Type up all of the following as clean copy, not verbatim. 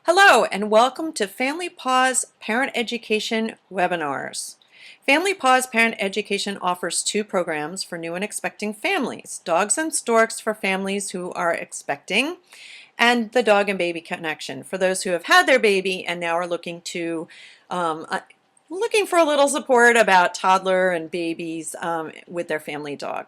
Hello and welcome to Family Pause Parent Education webinars. Family Pause Parent Education offers two programs for new and expecting families: Dogs and Storks for families who are expecting, and the Dog and Baby Connection for those who have had their baby and now are um, uh, looking for a little support about toddler and babies with their family dog.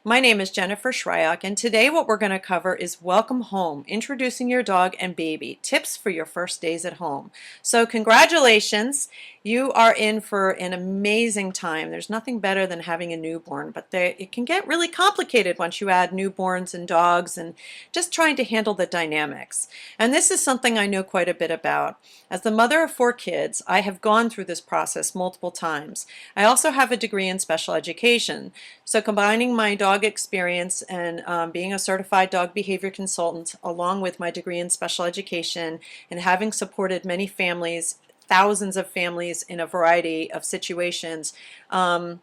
My name is Jennifer Shryock, and today what we're going to cover is Welcome Home, Introducing Your Dog and Baby, Tips for Your First Days at Home. So congratulations, you are in for an amazing time. There's nothing better than having a newborn, but it can get really complicated once you add newborns and dogs and just trying to handle the dynamics. And this is something I know quite a bit about. As the mother of 4 kids, I have gone through this process multiple times. I also have a degree in special education, so combining my dog experience and being a certified dog behavior consultant along with my degree in special education and having supported many families, thousands of families in a variety of situations, I'm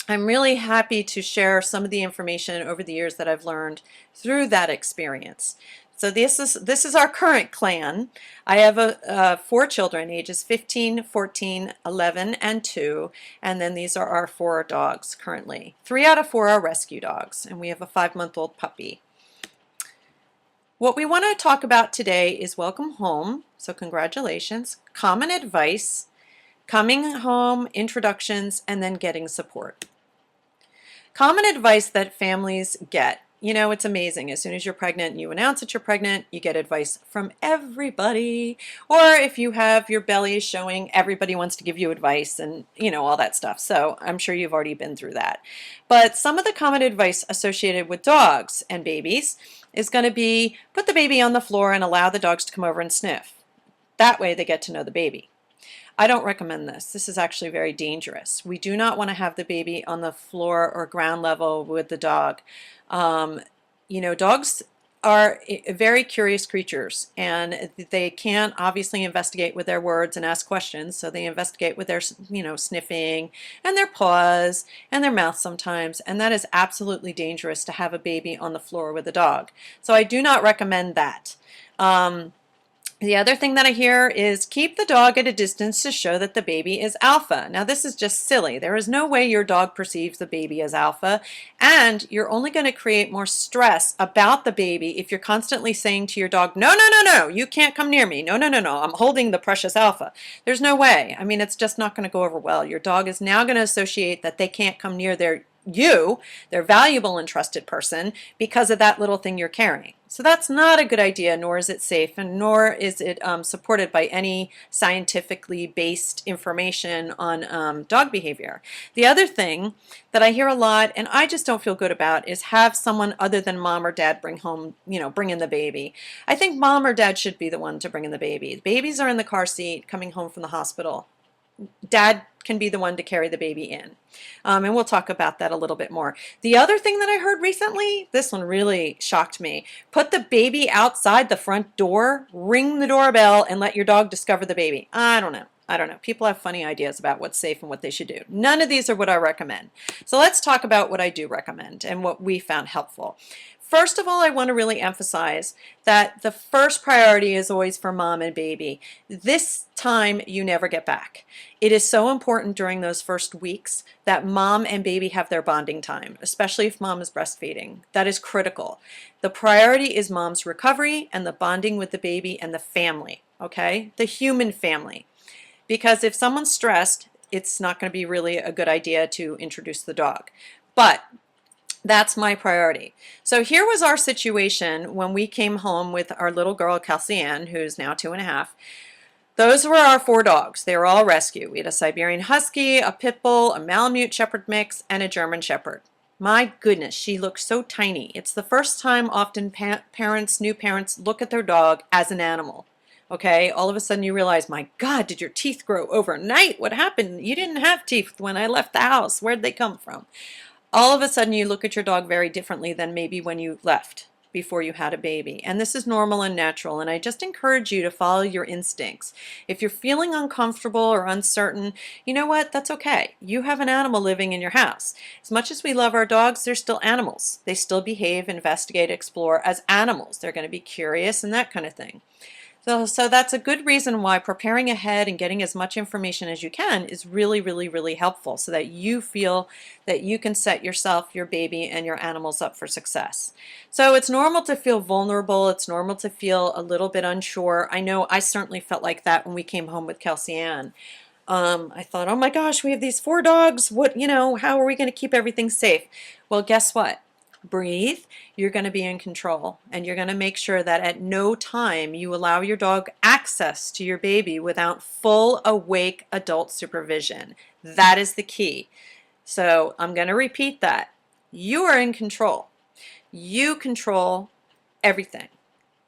really happy to share some of the information over the years that I've learned through that experience. So this is our current clan. I have 4 children, ages 15, 14, 11, and 2, and then these are our 4 dogs currently. 3 out of 4 are rescue dogs, and we have a 5-month-old puppy. What we want to talk about today is welcome home, so congratulations, common advice, coming home, introductions, and then getting support. Common advice that families get. You know, it's amazing. As soon as you're pregnant and you announce that you're pregnant, you get advice from everybody. Or if you have your belly showing, everybody wants to give you advice and, you know, all that stuff. So I'm sure you've already been through that. But some of the common advice associated with dogs and babies is going to be put the baby on the floor and allow the dogs to come over and sniff. That way they get to know the baby. I don't recommend this. This is actually very dangerous. We do not want to have the baby on the floor or ground level with the dog. You know, dogs are very curious creatures, and they can't obviously investigate with their words and ask questions, so they investigate with their, you know, sniffing and their paws and their mouth sometimes, and that is absolutely dangerous to have a baby on the floor with a dog. So I do not recommend that. The other thing that I hear is keep the dog at a distance to show that the baby is alpha. Now this is just silly. There is no way your dog perceives the baby as alpha, and you're only going to create more stress about the baby if you're constantly saying to your dog, no, no, no, no, you can't come near me. No, no, no, no, I'm holding the precious alpha. There's no way. I mean, it's just not going to go over well. Your dog is now going to associate that they can't come near their valuable and trusted person, because of that little thing you're carrying. So that's not a good idea, nor is it safe, and nor is it supported by any scientifically based information on dog behavior. The other thing that I hear a lot, and I just don't feel good about, is have someone other than mom or dad bring in the baby. I think mom or dad should be the one to bring in the baby. Babies are in the car seat coming home from the hospital. Dad can be the one to carry the baby in. And we'll talk about that a little bit more. The other thing that I heard recently, this one really shocked me. Put the baby outside the front door, ring the doorbell, and let your dog discover the baby. I don't know. People have funny ideas about what's safe and what they should do. None of these are what I recommend. So let's talk about what I do recommend and what we found helpful. First of all, I want to really emphasize that the first priority is always for mom and baby. This time you never get back. It is so important during those first weeks that mom and baby have their bonding time, especially if mom is breastfeeding. That is critical. The priority is mom's recovery and the bonding with the baby and the family, okay? The human family. Because if someone's stressed, it's not going to be really a good idea to introduce the dog. But that's my priority. So here was our situation when we came home with our little girl, Kelsey Ann, who's now 2.5. Those were our 4 dogs. They were all rescue. We had a Siberian Husky, a Pit Bull, a Malamute Shepherd mix, and a German Shepherd. My goodness, she looked so tiny. It's the first time often new parents look at their dog as an animal. Okay, all of a sudden you realize, my God, did your teeth grow overnight? What happened? You didn't have teeth when I left the house. Where'd they come from? All of a sudden you look at your dog very differently than maybe when you left before you had a baby. And this is normal and natural, and I just encourage you to follow your instincts. If you're feeling uncomfortable or uncertain, you know what? That's okay. You have an animal living in your house. As much as we love our dogs, they're still animals. They still behave, investigate, explore as animals. They're going to be curious and that kind of thing. So that's a good reason why preparing ahead and getting as much information as you can is really, really, really helpful so that you feel that you can set yourself, your baby, and your animals up for success. So it's normal to feel vulnerable. It's normal to feel a little bit unsure. I know I certainly felt like that when we came home with Kelsey Ann. I thought, oh my gosh, we have these 4 dogs. How are we going to keep everything safe? Well, guess what? Breathe. You're going to be in control, and you're going to make sure that at no time you allow your dog access to your baby without full awake adult supervision. That is the key. So I'm going to repeat that. You are in control. You control everything.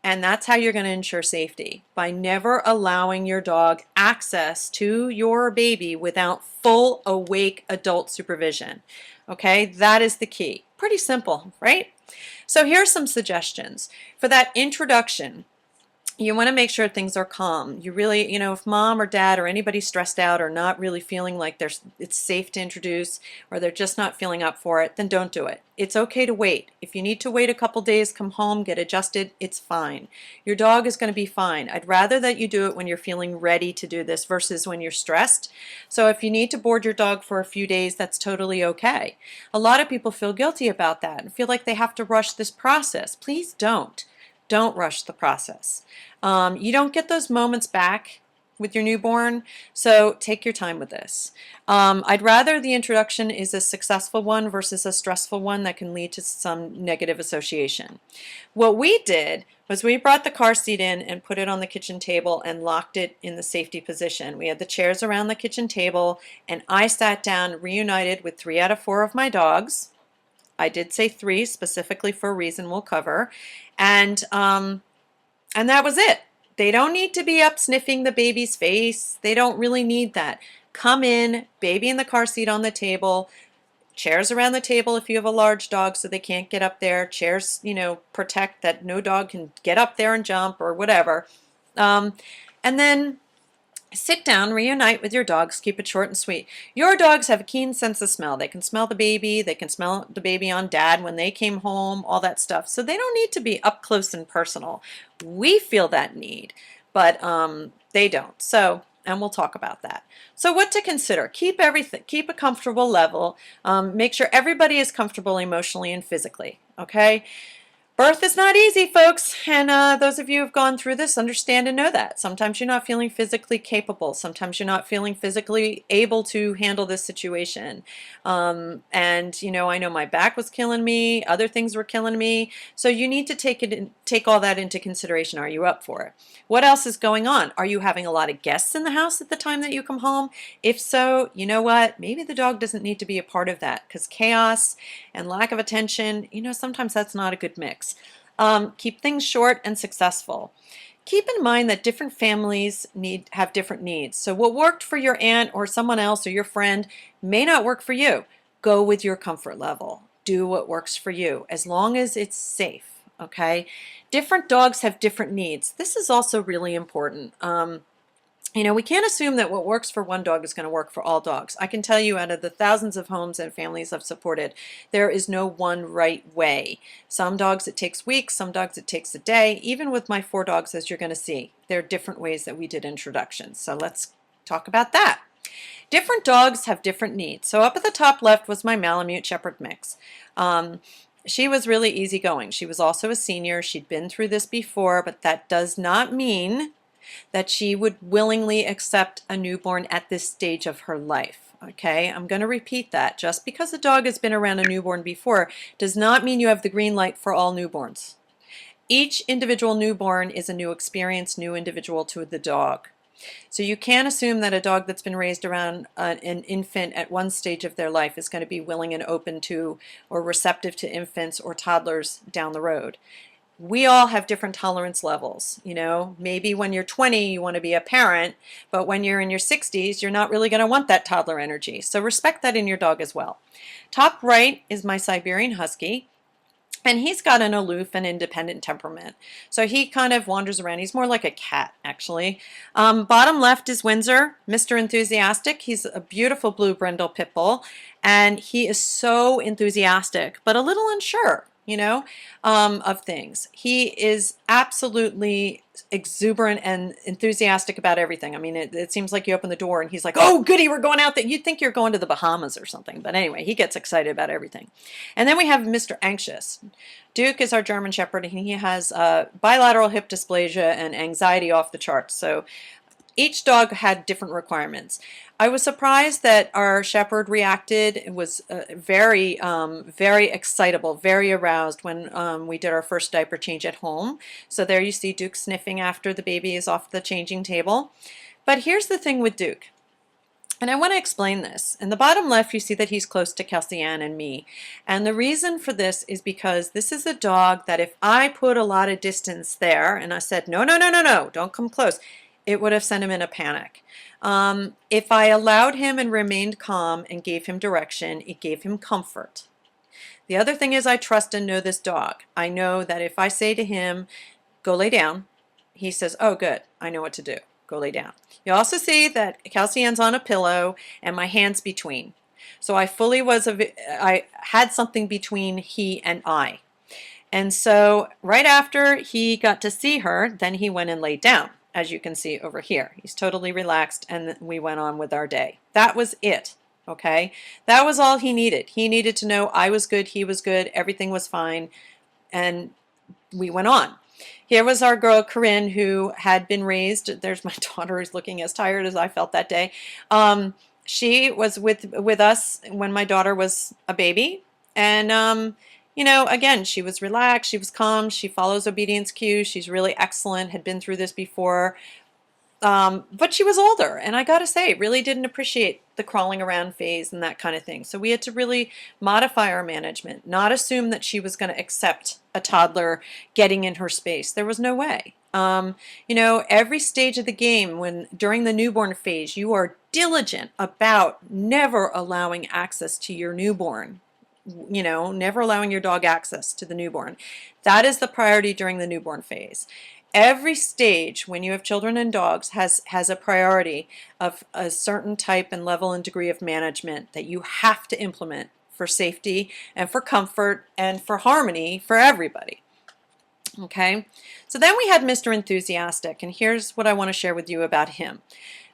And that's how you're going to ensure safety, by never allowing your dog access to your baby without full awake adult supervision. Okay, that is the key. Pretty simple, right? So here's some suggestions. For that introduction, you want to make sure things are calm. You really, if mom or dad or anybody stressed out or not really feeling like it's safe to introduce, or they're just not feeling up for it, then don't do it. It's okay to wait. If you need to wait a couple days, come home, get adjusted, it's fine. Your dog is going to be fine. I'd rather that you do it when you're feeling ready to do this versus when you're stressed. So if you need to board your dog for a few days, that's totally okay. A lot of people feel guilty about that and feel like they have to rush this process. Please don't. Don't rush the process. You don't get those moments back with your newborn, so take your time with this. I'd rather the introduction is a successful one versus a stressful one that can lead to some negative association. What we did was we brought the car seat in and put it on the kitchen table and locked it in the safety position. We had the chairs around the kitchen table, and I sat down reunited with 3 out of 4 of my dogs. I did say 3 specifically for a reason we'll cover. And that was it. They don't need to be up sniffing the baby's face. They don't really need that. Come in, baby in the car seat on the table, chairs around the table if you have a large dog so they can't get up there. Chairs, protect that no dog can get up there and jump or whatever. And then sit down, reunite with your dogs, keep it short and sweet. Your dogs have a keen sense of smell. They can smell the baby. They can smell the baby on dad when they came home, all that stuff. So they don't need to be up close and personal. We feel that need, but they don't. So, and we'll talk about that. So what to consider? Keep a comfortable level. Make sure everybody is comfortable emotionally and physically, okay? Birth is not easy, folks, and those of you who have gone through this understand and know that. Sometimes you're not feeling physically capable. Sometimes you're not feeling physically able to handle this situation. And, I know my back was killing me. Other things were killing me. So you need to take all that into consideration. Are you up for it? What else is going on? Are you having a lot of guests in the house at the time that you come home? If so, you know what? Maybe the dog doesn't need to be a part of that, because chaos and lack of attention, sometimes that's not a good mix. Keep things short and successful. Keep in mind that different families have different needs. So what worked for your aunt or someone else or your friend may not work for you. Go with your comfort level. Do what works for you, as long as it's safe, okay? Different dogs have different needs. This is also really important. We can't assume that what works for one dog is going to work for all dogs. I can tell you, out of the thousands of homes and families I've supported, there is no one right way. Some dogs it takes weeks, some dogs it takes a day. Even with my 4 dogs, as you're going to see, there are different ways that we did introductions. So let's talk about that. Different dogs have different needs. So up at the top left was my Malamute Shepherd mix. She was really easygoing. She was also a senior. She'd been through this before, but that does not mean that she would willingly accept a newborn at this stage of her life. Okay, I'm going to repeat that. Just because a dog has been around a newborn before does not mean you have the green light for all newborns. Each individual newborn is a new experience, new individual to the dog. So you can't assume that a dog that's been raised around an infant at one stage of their life is going to be willing and open to or receptive to infants or toddlers down the road. We all have different tolerance levels. Maybe when you're 20, you want to be a parent, but when you're in your 60s, you're not really going to want that toddler energy. So respect that in your dog as well. Top right is my Siberian Husky, and he's got an aloof and independent temperament. So he kind of wanders around. He's more like a cat, actually. Bottom left is Windsor, Mr. Enthusiastic. He's a beautiful blue brindle pit bull, and he is so enthusiastic, but a little unsure. of things. He is absolutely exuberant and enthusiastic about everything. I mean, it seems like you open the door and he's like, oh, goody, we're going out there. You'd think you're going to the Bahamas or something. But anyway, he gets excited about everything. And then we have Mr. Anxious. Duke is our German Shepherd, and he has bilateral hip dysplasia and anxiety off the charts. So each dog had different requirements. I was surprised that our shepherd reacted. It was very excitable, very aroused when we did our first diaper change at home. So there you see Duke sniffing after the baby is off the changing table. But here's the thing with Duke. And I want to explain this. In the bottom left, you see that he's close to Kelsey Ann and me. And the reason for this is because this is a dog that if I put a lot of distance there and I said, no, no, no, no, no, don't come close, it would have sent him in a panic. If I allowed him and remained calm and gave him direction, it gave him comfort. The other thing is I trust and know this dog. I know that if I say to him, go lay down, he says, oh, good, I know what to do. Go lay down. You also see that Kelsey Ann's on a pillow and my hand's between. So I had something between he and I. And so right after he got to see her, then he went and laid down. As you can see over here, he's totally relaxed, and we went on with our day. That was it, okay? That was all he needed. He needed to know I was good, he was good, everything was fine, and we went on. Here was our girl, Corinne, who had been raised. There's my daughter who's looking as tired as I felt that day. She was with us when my daughter was a baby, and again, she was relaxed, she was calm, she follows obedience cues, she's really excellent, had been through this before, but she was older, and I gotta say, really didn't appreciate the crawling around phase and that kind of thing. So we had to really modify our management, not assume that she was going to accept a toddler getting in her space. There was no way. Every stage of the game, during the newborn phase, you are diligent about never allowing access to your newborn. Never allowing your dog access to the newborn. That is the priority during the newborn phase. Every stage when you have children and dogs has a priority of a certain type and level and degree of management that you have to implement for safety and for comfort and for harmony for everybody. Okay, so then we had Mr. Enthusiastic, and here's what I want to share with you about him.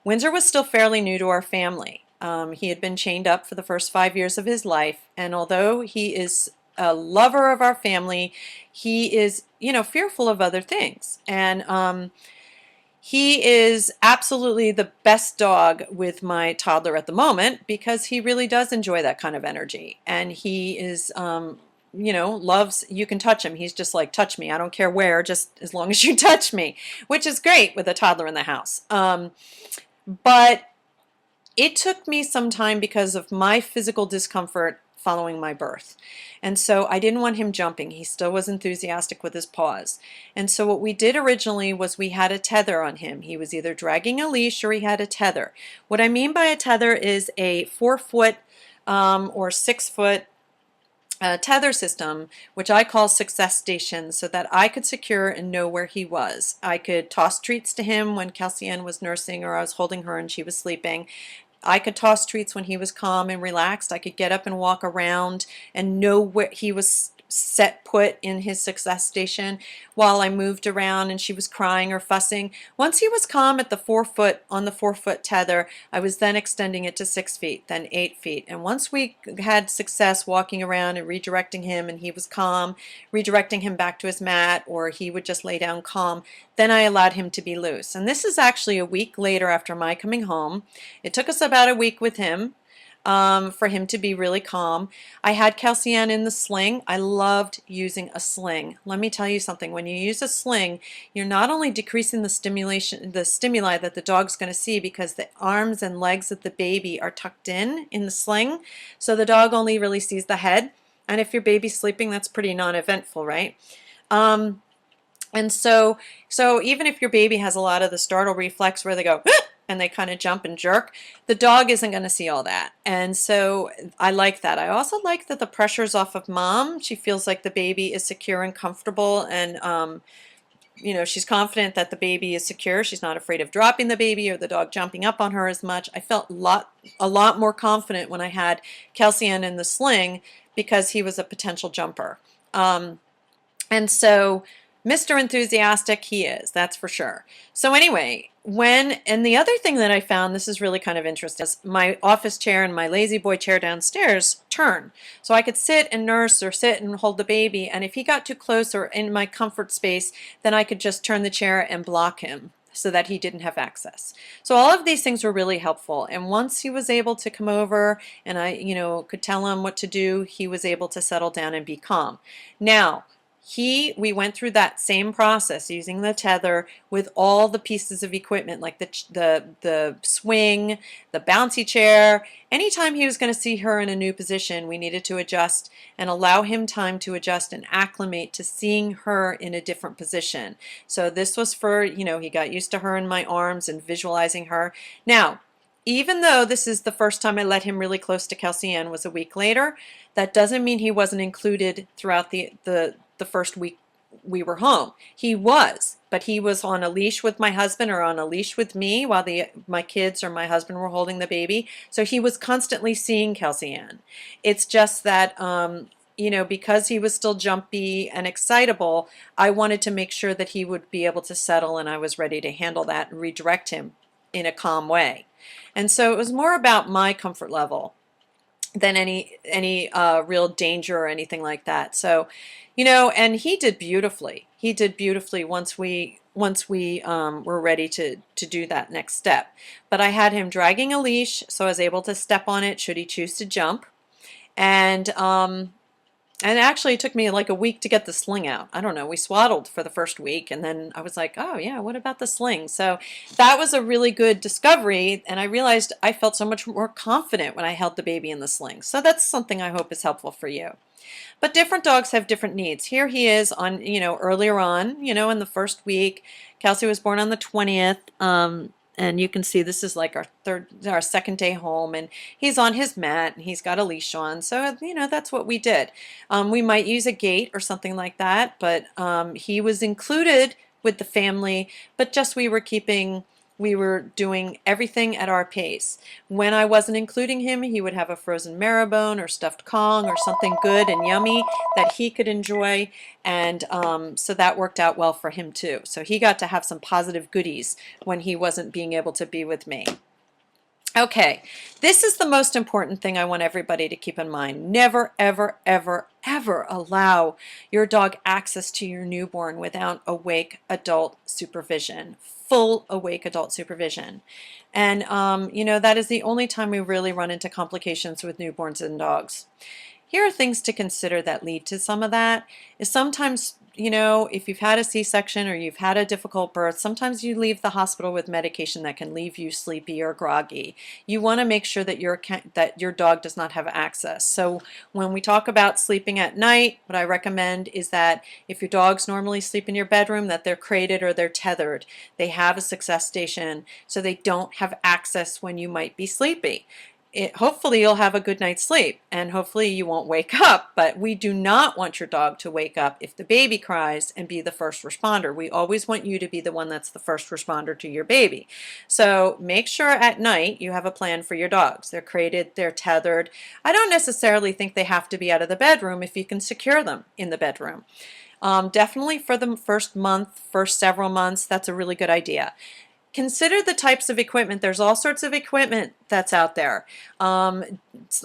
Windsor was still fairly new to our family. He had been chained up for the first 5 years of his life, and although he is a lover of our family, he is, fearful of other things. And he is absolutely the best dog with my toddler at the moment because he really does enjoy that kind of energy. And he is, loves, you can touch him. He's just like, touch me. I don't care where, just as long as you touch me, which is great with a toddler in the house. But it took me some time because of my physical discomfort following my birth. And so I didn't want him jumping. He still was enthusiastic with his paws. And so what we did originally was we had a tether on him. He was either dragging a leash or he had a tether. What I mean by a tether is a 4-foot or 6-foot tether system, which I call success station, so that I could secure and know where he was. I could toss treats to him when Kelsey Ann was nursing or I was holding her and she was sleeping. I could toss treats when he was calm and relaxed. I could get up and walk around and know where he was set put in his success station while I moved around and she was crying or fussing. Once he was calm at the 4-foot, on the 4-foot tether, I was then extending it to 6 feet, then 8 feet. And once we had success walking around and redirecting him and he was calm, redirecting him back to his mat, or he would just lay down calm, then I allowed him to be loose. And this is actually a week later after my coming home. It took us about a week with him for him to be really calm. I had Kelsey Ann in the sling. I loved using a sling. Let me tell you something. When you use a sling, you're not only decreasing the stimuli that the dog's going to see, because the arms and legs of the baby are tucked in the sling, so the dog only really sees the head. And if your baby's sleeping, that's pretty non-eventful, right? And so even if your baby has a lot of the startle reflex where they go, and they kind of jump and jerk, the dog isn't going to see all that. And so I like that. I also like that the pressure's off of mom. She feels like the baby is secure and comfortable, and she's confident that the baby is secure. She's not afraid of dropping the baby or the dog jumping up on her as much. I felt a lot more confident when I had Kelsey Ann in the sling because he was a potential jumper. And so Mr. Enthusiastic he is, that's for sure. So anyway, and the other thing that I found, this is really kind of interesting, is my office chair and my lazy boy chair downstairs turn. So I could sit and nurse or sit and hold the baby, and if he got too close or in my comfort space, then I could just turn the chair and block him so that he didn't have access. So all of these things were really helpful. And once he was able to come over and I, could tell him what to do, he was able to settle down and be calm. Now, we went through that same process using the tether with all the pieces of equipment like the swing, the bouncy chair. Anytime he was going to see her in a new position, we needed to adjust and allow him time to adjust and acclimate to seeing her in a different position. So this was for, he got used to her in my arms and visualizing her. Now, even though this is the first time I let him really close to Kelsey Ann was a week later, that doesn't mean he wasn't included throughout the first week we were home. He was, but he was on a leash with my husband or on a leash with me while my kids or my husband were holding the baby. So he was constantly seeing Kelsey Ann. It's just that, because he was still jumpy and excitable, I wanted to make sure that he would be able to settle and I was ready to handle that and redirect him in a calm way. And so it was more about my comfort level than any real danger or anything like that. So, and he did beautifully. He did beautifully once we were ready to do that next step. But I had him dragging a leash, so I was able to step on it should he choose to jump. And actually, it took me like a week to get the sling out. I don't know. We swaddled for the first week, and then I was like, oh, yeah, what about the sling? So that was a really good discovery, and I realized I felt so much more confident when I held the baby in the sling. So that's something I hope is helpful for you. But different dogs have different needs. Here he is on, earlier on, in the first week. Kelsey was born on the 20th. And you can see this is like our second day home, and he's on his mat and he's got a leash on. So, that's what we did. We might use a gate or something like that, but he was included with the family, but just we were doing everything at our pace. When I wasn't including him, he would have a frozen marrowbone or stuffed Kong or something good and yummy that he could enjoy. And so that worked out well for him too. So he got to have some positive goodies when he wasn't being able to be with me. Okay, this is the most important thing I want everybody to keep in mind. Never, ever, ever, ever allow your dog access to your newborn without awake adult supervision, full awake adult supervision. And, that is the only time we really run into complications with newborns and dogs. Here are things to consider that lead to some of that. Is sometimes, if you've had a C-section or you've had a difficult birth, sometimes you leave the hospital with medication that can leave you sleepy or groggy. You want to make sure that your dog does not have access. So when we talk about sleeping at night, what I recommend is that if your dogs normally sleep in your bedroom, that they're crated or they're tethered. They have a success station so they don't have access when you might be sleepy. Hopefully you'll have a good night's sleep and hopefully you won't wake up, but we do not want your dog to wake up if the baby cries and be the first responder. We always want you to be the one that's the first responder to your baby. So make sure at night you have a plan for your dogs. They're crated, they're tethered. I don't necessarily think they have to be out of the bedroom if you can secure them in the bedroom. Definitely for the first several months, that's a really good idea. Consider the types of equipment. There's all sorts of equipment that's out there. A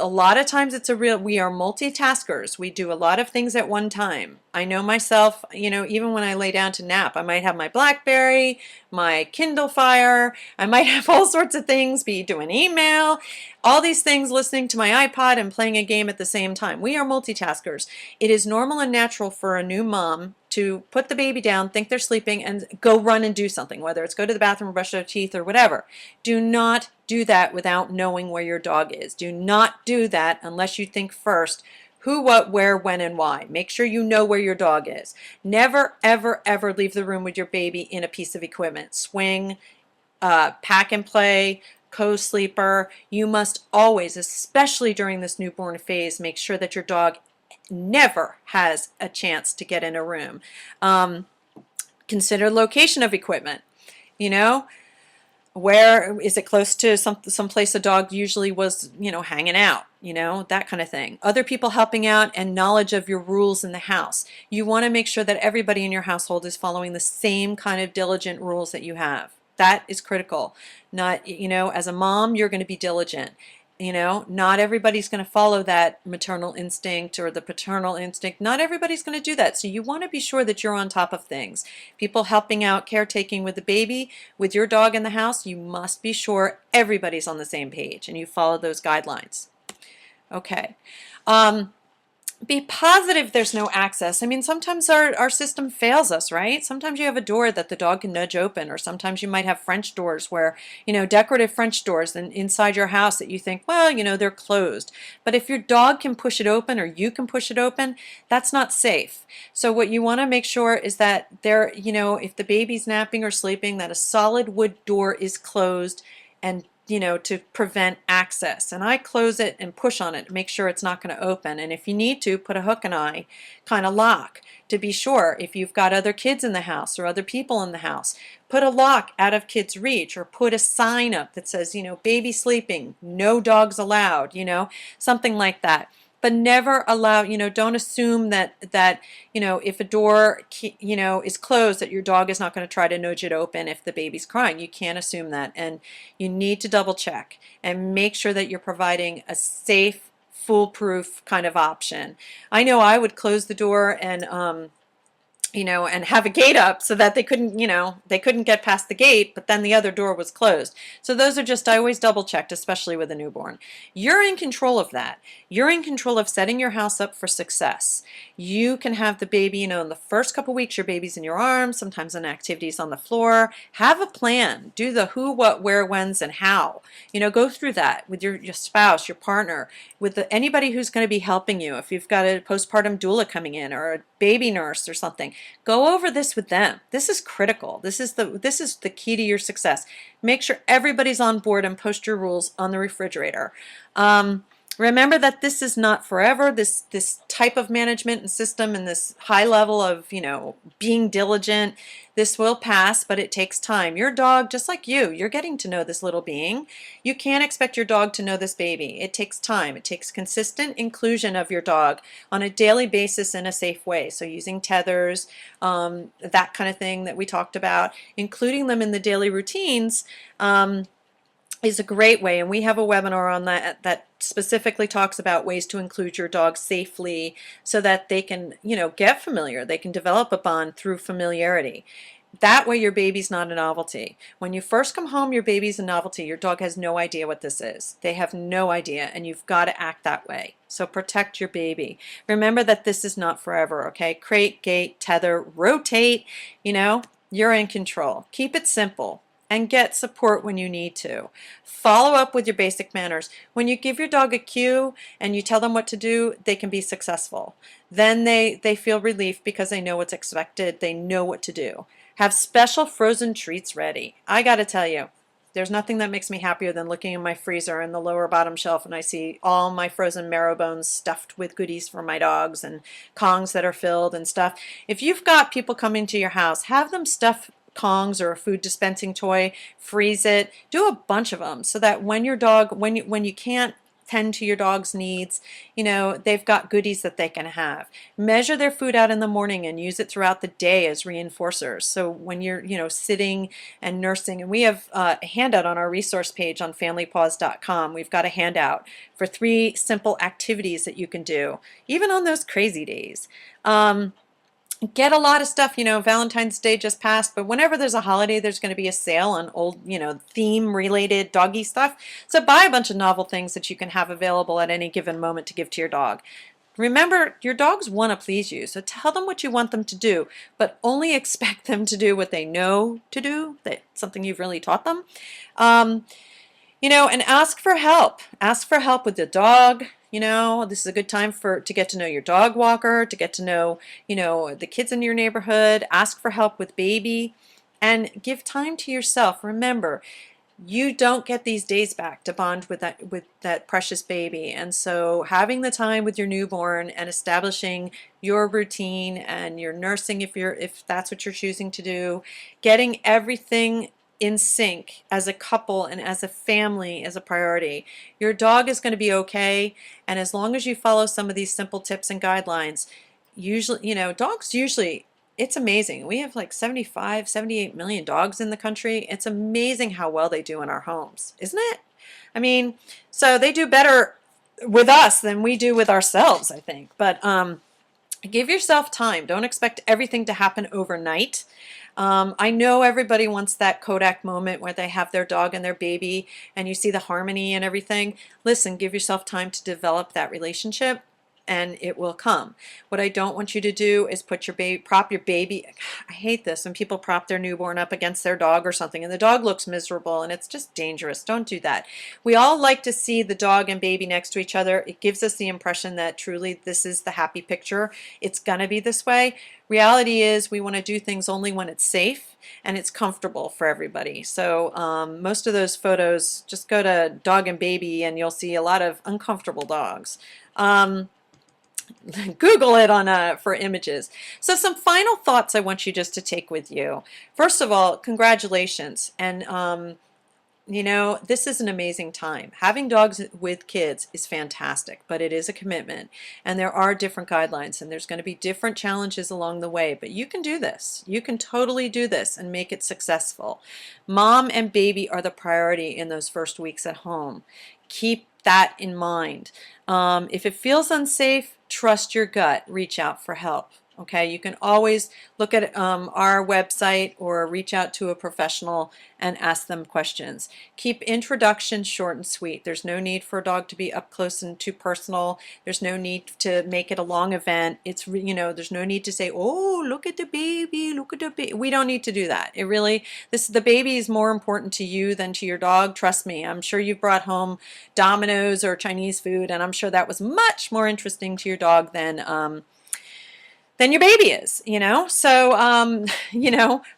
lot of times we are multitaskers. We do a lot of things at one time. I know myself, even when I lay down to nap, I might have my BlackBerry, my Kindle Fire, I might have all sorts of things, be doing email, all these things, listening to my iPod and playing a game at the same time. We are multitaskers. It is normal and natural for a new mom to put the baby down, think they're sleeping, and go run and do something, whether it's go to the bathroom or brush their teeth or whatever. Do not do that without knowing where your dog is. Do not do that unless you think first who, what, where, when, and why. Make sure you know where your dog is. Never, ever, ever leave the room with your baby in a piece of equipment. Swing, pack and play, co-sleeper. You must always, especially during this newborn phase, make sure that your dog never has a chance to get in a room. Consider location of equipment. Where is it close to some place a dog usually was, hanging out, that kind of thing. Other people helping out and knowledge of your rules in the house. You want to make sure that everybody in your household is following the same kind of diligent rules that you have. That is critical. Not, as a mom, you're going to be diligent. Not everybody's going to follow that maternal instinct or the paternal instinct. Not everybody's going to do that. So you want to be sure that you're on top of things. People helping out, caretaking with the baby, with your dog in the house, you must be sure everybody's on the same page and you follow those guidelines. Okay. Be positive there's no access. I mean, sometimes our system fails us, right? Sometimes you have a door that the dog can nudge open, or sometimes you might have French doors where, decorative French doors inside your house that you think, well, they're closed. But if your dog can push it open or you can push it open, that's not safe. So what you want to make sure is that if the baby's napping or sleeping, that a solid wood door is closed and to prevent access. And I close it and push on it to make sure it's not going to open. And if you need to, put a hook and eye kind of lock to be sure. If you've got other kids in the house or other people in the house, put a lock out of kids' reach, or put a sign up that says, baby sleeping, no dogs allowed, something like that. But never allow, don't assume that if a door, is closed, that your dog is not going to try to nudge it open if the baby's crying. You can't assume that. And you need to double check and make sure that you're providing a safe, foolproof kind of option. I know I would close the door and and have a gate up so that they couldn't get past the gate, but then the other door was closed. So those are just, I always double checked, especially with a newborn. You're in control of that. You're in control of setting your house up for success. You can have the baby, in the first couple weeks, your baby's in your arms, sometimes in activities on the floor. Have a plan. Do the who, what, where, whens, and how. Go through that with your spouse, your partner, with anybody who's going to be helping you. If you've got a postpartum doula coming in or a baby nurse or something, go over this with them. This is critical. This is the key to your success. Make sure everybody's on board and post your rules on the refrigerator. Remember that this is not forever. This type of management and system and this high level of being diligent, this will pass, but it takes time. Your dog, just like you're getting to know this little being. You can't expect your dog to know this baby. It takes time. It takes consistent inclusion of your dog on a daily basis in a safe way. So using tethers, that kind of thing that we talked about, including them in the daily routines, is a great way. And we have a webinar on that specifically talks about ways to include your dog safely so that they can, get familiar. They can develop a bond through familiarity. That way your baby's not a novelty. When you first come home, your baby's a novelty. Your dog has no idea what this is. They have no idea, and you've got to act that way. So protect your baby. Remember that this is not forever, okay? Crate, gate, tether, rotate, you're in control. Keep it simple. And get support when you need to. Follow up with your basic manners. When you give your dog a cue and you tell them what to do, they can be successful. Then they feel relief because they know what's expected. They know what to do. Have special frozen treats ready. I got to tell you, there's nothing that makes me happier than looking in my freezer in the lower bottom shelf and I see all my frozen marrow bones stuffed with goodies for my dogs and Kongs that are filled and stuff. If you've got people coming to your house, have them stuff Kongs or a food dispensing toy, freeze it, do a bunch of them so that when your dog, when you can't tend to your dog's needs, they've got goodies that they can have. Measure their food out in the morning and use it throughout the day as reinforcers. So when you're, sitting and nursing, and we have a handout on our resource page on familypaws.com. We've got a handout for 3 simple activities that you can do, even on those crazy days. Get a lot of stuff, Valentine's Day just passed, but whenever there's a holiday, there's going to be a sale on old, theme-related doggy stuff. So buy a bunch of novel things that you can have available at any given moment to give to your dog. Remember, your dogs want to please you, so tell them what you want them to do, but only expect them to do what they know to do, that's something you've really taught them. And ask for help. Ask for help with the dog. This is a good time to get to know your dog walker, to get to know, the kids in your neighborhood. Ask for help with baby and give time to yourself. Remember, you don't get these days back to bond with that precious baby. And so having the time with your newborn and establishing your routine and your nursing if that's what you're choosing to do, getting everything in sync as a couple and as a family is a priority. Your dog is going to be okay, and as long as you follow some of these simple tips and guidelines, usually, dogs usually, it's amazing. We have like 75, 78 million dogs in the country. It's amazing how well they do in our homes, isn't it? I mean, so they do better with us than we do with ourselves, I think. But give yourself time. Don't expect everything to happen overnight. I know everybody wants that Kodak moment where they have their dog and their baby and you see the harmony and everything. Listen, give yourself time to develop that relationship and it will come. What I don't want you to do is prop your baby. I hate this when people prop their newborn up against their dog or something and the dog looks miserable and it's just dangerous. Don't do that. We all like to see the dog and baby next to each other. It gives us the impression that truly this is the happy picture. It's gonna be this way. Reality is we want to do things only when it's safe and it's comfortable for everybody. So most of those photos, just go to dog and baby and you'll see a lot of uncomfortable dogs. Google it for images. So some final thoughts I want you just to take with you. First of all, congratulations. And this is an amazing time. Having dogs with kids is fantastic, but it is a commitment. And there are different guidelines and there's going to be different challenges along the way, but you can do this. You can totally do this and make it successful. Mom and baby are the priority in those first weeks at home. Keep that in mind. If it feels unsafe, trust your gut. Reach out for help. Okay, you can always look at our website or reach out to a professional and ask them questions. Keep introductions short and sweet. There's no need for a dog to be up close and too personal. There's no need to make it a long event. There's no need to say, oh, look at the baby, look at the baby. We don't need to do that. The baby is more important to you than to your dog. Trust me, I'm sure you've brought home Domino's or Chinese food, and I'm sure that was much more interesting to your dog than your baby is, so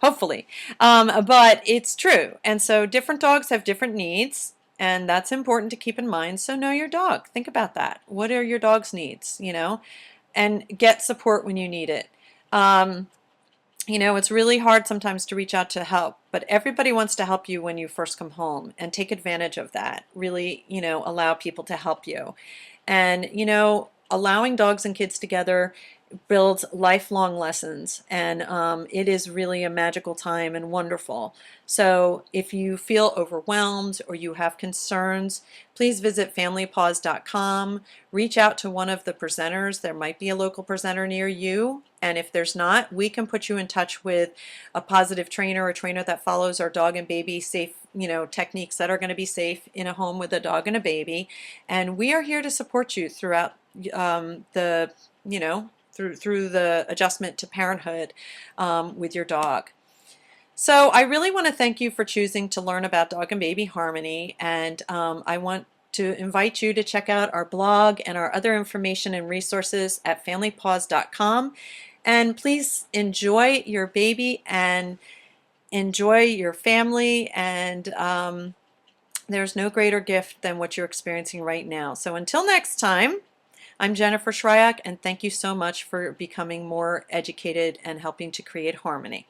hopefully, but it's true. And so different dogs have different needs, and that's important to keep in mind. So know your dog. Think about that. What are your dog's needs, and get support when you need it. It's really hard sometimes to reach out to help, but everybody wants to help you when you first come home, and take advantage of that. Really, allow people to help you. And, allowing dogs and kids together builds lifelong lessons, and it is really a magical time and wonderful. So if you feel overwhelmed or you have concerns, please visit familypaws.com. Reach out to one of the presenters. There might be a local presenter near you, and if there's not, we can put you in touch with a positive trainer, a trainer that follows our dog and baby safe techniques that are going to be safe in a home with a dog and a baby. And we are here to support you throughout through the adjustment to parenthood with your dog. So I really want to thank you for choosing to learn about dog and baby harmony, and I want to invite you to check out our blog and our other information and resources at familypaws.com. And please enjoy your baby and enjoy your family, and there's no greater gift than what you're experiencing right now. So until next time, I'm Jennifer Shryak, and thank you so much for becoming more educated and helping to create harmony.